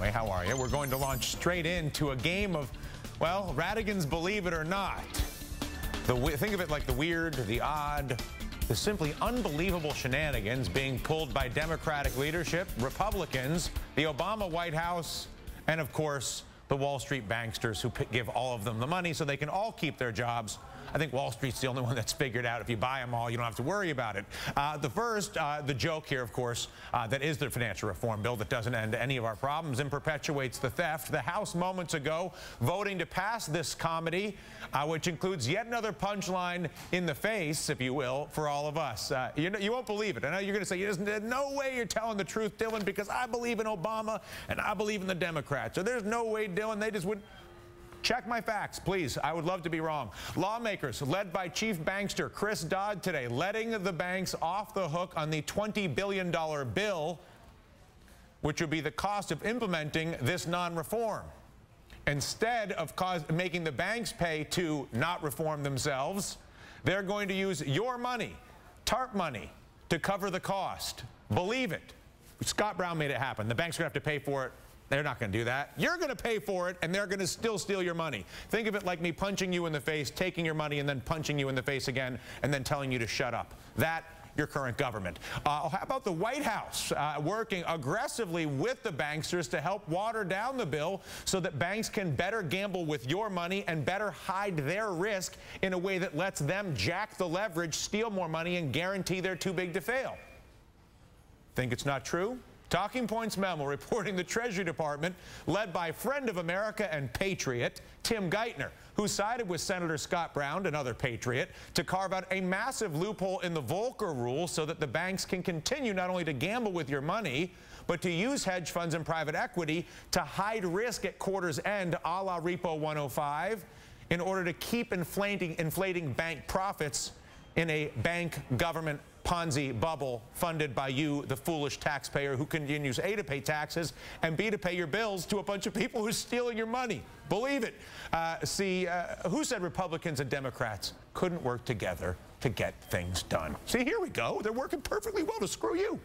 anyway. How are you? We're going to launch straight into a game of, well, Ratigan's Believe It or Not. Think of it like the weird, the odd, the simply unbelievable shenanigans being pulled by Democratic leadership, Republicans, the Obama White House, and, of course, the Wall Street banksters who give all of them the money so they can all keep their jobs. I think Wall Street's the only one that's figured out if you buy them all, you don't have to worry about it. The joke here, of course, that is the financial reform bill that doesn't end any of our problems and perpetuates the theft. The House moments ago voting to pass this comedy, which includes yet another punchline in the face, if you will, for all of us. You won't believe it. I know you're going to say, there's no way you're telling the truth, Dylan, because I believe in Obama and I believe in the Democrats. So there's no way, Dylan, they just would... Check my facts, please. I would love to be wrong. Lawmakers, led by Chief Bankster Chris Dodd today, letting the banks off the hook on the $20 billion bill, which would be the cost of implementing this non-reform. Instead of making the banks pay to not reform themselves, they're going to use your money, TARP money, to cover the cost. Believe it. Scott Brown made it happen. The banks are going to have to pay for it. They're not going to do that. You're going to pay for it, and they're going to still steal your money. Think of it like me punching you in the face, taking your money, and then punching you in the face again, and then telling you to shut up. That, your current government. How about the White House working aggressively with the banksters to help water down the bill so that banks can better gamble with your money and better hide their risk in a way that lets them jack the leverage, steal more money, and guarantee they're too big to fail? Think it's not true? Talking Points memo reporting the Treasury Department, led by friend of America and patriot Tim Geithner, who sided with Senator Scott Brown, another patriot, to carve out a massive loophole in the Volcker rule so that the banks can continue not only to gamble with your money, but to use hedge funds and private equity to hide risk at quarter's end, a la Repo 105, in order to keep inflating bank profits in a bank government Ponzi bubble funded by you, the foolish taxpayer who continues A, to pay taxes, and B, to pay your bills to a bunch of people who are stealing your money. Believe it. Who said Republicans and Democrats couldn't work together to get things done? See, here we go. They're working perfectly well to screw you.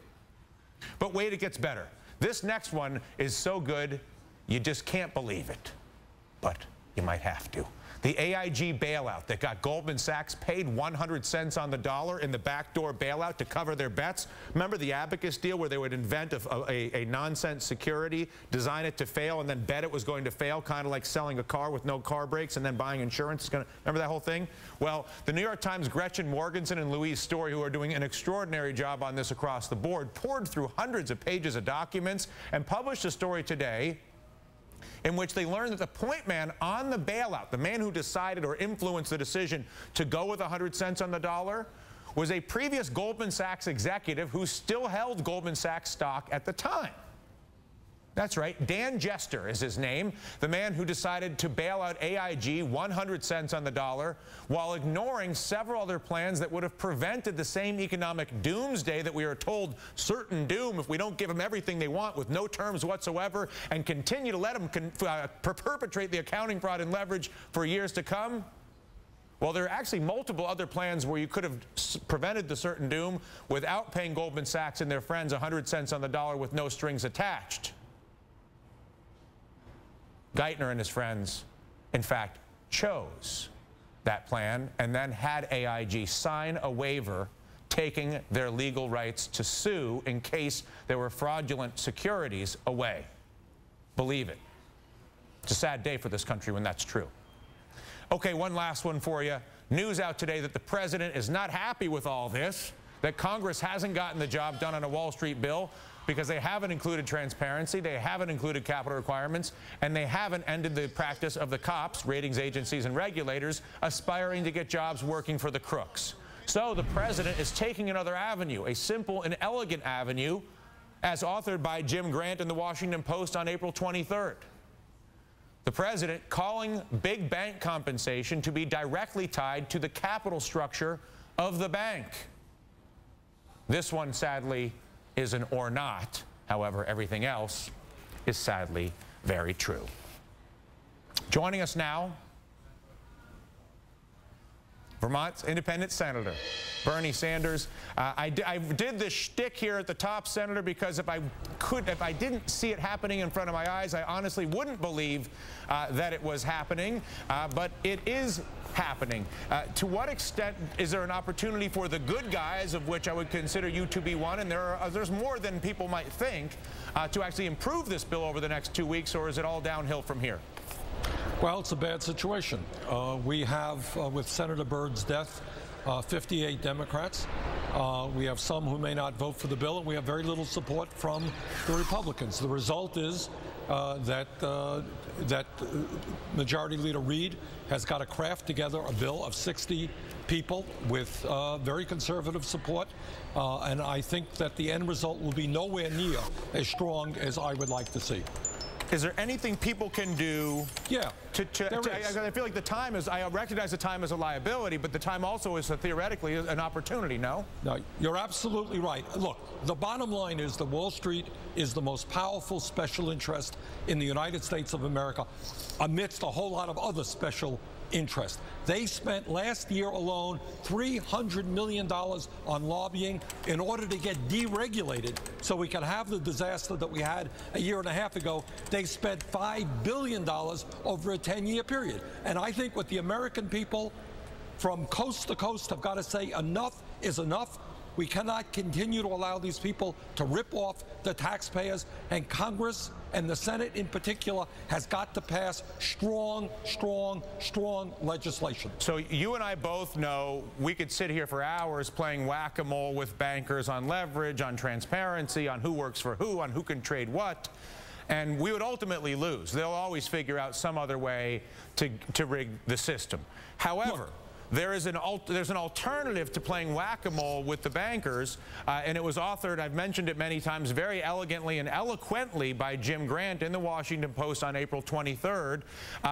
But wait, it gets better. This next one is so good, you just can't believe it. But you might have to. The AIG bailout that got Goldman Sachs paid 100 cents on the dollar in the backdoor bailout to cover their bets. Remember the Abacus deal where they would invent a nonsense security, design it to fail, and then bet it was going to fail, kind of like selling a car with no car brakes and then buying insurance. Remember that whole thing? Well, the New York Times' Gretchen Morgensen and Louise Story, who are doing an extraordinary job on this across the board, poured through hundreds of pages of documents and published a story today in which they learned that the point man on the bailout, the man who decided or influenced the decision to go with 100 cents on the dollar, was a previous Goldman Sachs executive who still held Goldman Sachs stock at the time. That's right, Dan Jester is his name, the man who decided to bail out AIG 100 cents on the dollar while ignoring several other plans that would have prevented the same economic doomsday that we are told certain doom if we don't give them everything they want with no terms whatsoever and continue to let them perpetrate the accounting fraud and leverage for years to come. Well, there are actually multiple other plans where you could have prevented the certain doom without paying Goldman Sachs and their friends 100 cents on the dollar with no strings attached. Geithner and his friends, in fact, chose that plan and then had AIG sign a waiver taking their legal rights to sue in case there were fraudulent securities away. Believe it. It's a sad day for this country when that's true. Okay, one last one for you. News out today that the president is not happy with all this, that Congress hasn't gotten the job done on a Wall Street bill because they haven't included transparency, they haven't included capital requirements, and they haven't ended the practice of the cops, ratings agencies, and regulators aspiring to get jobs working for the crooks. So the president is taking another avenue, a simple and elegant avenue, as authored by Jim Grant in the Washington Post on April 23rd. The president calling big bank compensation to be directly tied to the capital structure of the bank. This one, sadly, is an or not. However, everything else is sadly very true. Joining us now, Vermont's independent senator, Bernie Sanders. I did this shtick here at the top, Senator, because if I if I didn't see it happening in front of my eyes, I honestly wouldn't believe that it was happening, but it is happening. To what extent is there an opportunity for the good guys, of which I would consider you to be one, and there's more than people might think, to actually improve this bill over the next 2 weeks, or is it all downhill from here? Well, it's a bad situation. We have, with Senator Byrd's death, 58 Democrats. We have some who may not vote for the bill, and we have very little support from the Republicans. The result is that Majority Leader Reid has got to craft together a bill of 60 people with very conservative support, and I think that the end result will be nowhere near as strong as I would like to see. Is there anything people can do? Yeah, I feel like the time is, I recognize the time as a liability, but the time also is theoretically an opportunity, no? No, you're absolutely right. Look, the bottom line is that Wall Street is the most powerful special interest in the United States of America amidst a whole lot of other special interest. They spent last year alone $300 million on lobbying in order to get deregulated so we can have the disaster that we had a year and a half ago. They spent $5 billion over a 10-year period. And I think what the American people from coast to coast have got to say, enough is enough. We cannot continue to allow these people to rip off the taxpayers, and Congress and the Senate in particular has got to pass strong, strong, strong legislation. So you and I both know we could sit here for hours playing whack-a-mole with bankers on leverage, on transparency, on who works for who, on who can trade what, and we would ultimately lose. They'll always figure out some other way to rig the system. However, there's an alternative to playing whack-a-mole with the bankers, and it was authored, I've mentioned it many times, very elegantly and eloquently by Jim Grant in the Washington Post on April 23rd,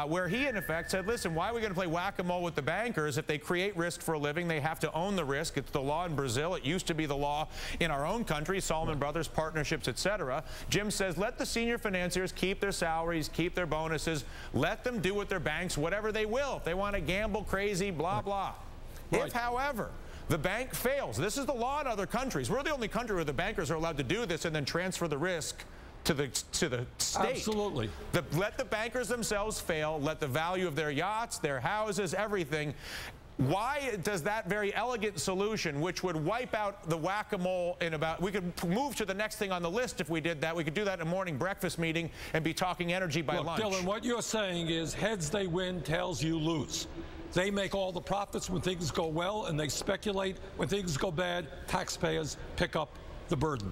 where he in effect said, listen, why are we going to play whack-a-mole with the bankers? If they create risk for a living, they have to own the risk. It's the law in Brazil. It used to be the law in our own country, Salomon Brothers partnerships, etc. Jim says, let the senior financiers keep their salaries, keep their bonuses, let them do with their banks whatever they will. If they want to gamble crazy, blah, blah. Right. If, however, the bank fails, this is the law in other countries. We're the only country where the bankers are allowed to do this and then transfer the risk to the state. Absolutely. Let the bankers themselves fail. Let the value of their yachts, their houses, everything. Why does that very elegant solution, which would wipe out the whack-a-mole in about, we could move to the next thing on the list if we did that. We could do that in a morning breakfast meeting and be talking energy by lunch. Dylan, what you're saying is heads they win, tails you lose. They make all the profits when things go well, and they speculate when things go bad. Taxpayers pick up the burden.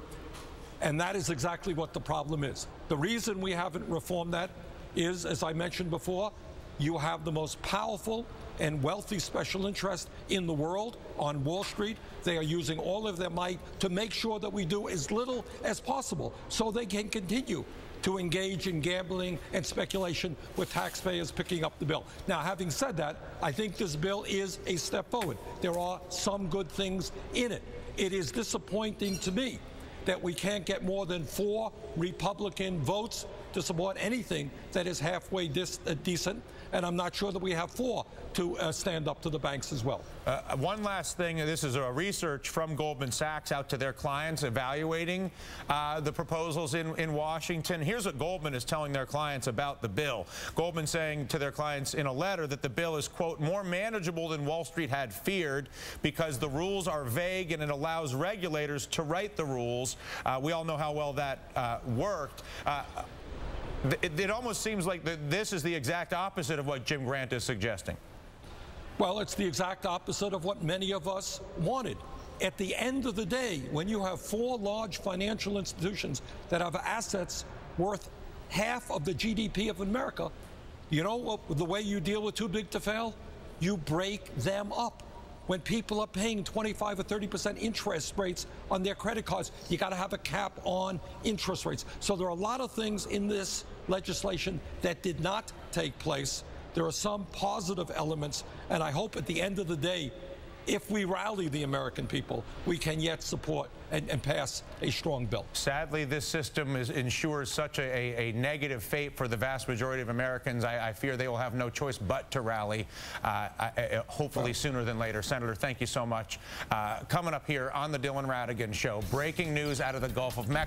And that is exactly what the problem is. The reason we haven't reformed that is, as I mentioned before, you have the most powerful and wealthy special interest in the world on Wall Street. They are using all of their might to make sure that we do as little as possible so they can continue to engage in gambling and speculation with taxpayers picking up the bill. Now, having said that, I think this bill is a step forward. There are some good things in it. It is disappointing to me that we can't get more than 4 Republican votes to support anything that is halfway decent, and I'm not sure that we have 4 to stand up to the banks as well. One last thing, this is a research from Goldman Sachs out to their clients evaluating the proposals in Washington. Here's what Goldman is telling their clients about the bill. Goldman saying to their clients in a letter that the bill is, quote, more manageable than Wall Street had feared because the rules are vague and it allows regulators to write the rules. We all know how well that worked. It almost seems like this is the exact opposite of what Jim Grant is suggesting. Well, it's the exact opposite of what many of us wanted. At the end of the day, when you have 4 large financial institutions that have assets worth half of the GDP of America, you know what, the way you deal with too big to fail? You break them up. When people are paying 25 or 30% interest rates on their credit cards, you got to have a cap on interest rates. So there are a lot of things in this legislation that did not take place. There are some positive elements, and I hope at the end of the day, if we rally the American people, we can yet support and pass a strong bill. Sadly, this system ensures such a negative fate for the vast majority of Americans. I fear they will have no choice but to rally, hopefully sooner than later. Senator, thank you so much. Coming up here on the Dylan Ratigan Show, breaking news out of the Gulf of Mexico.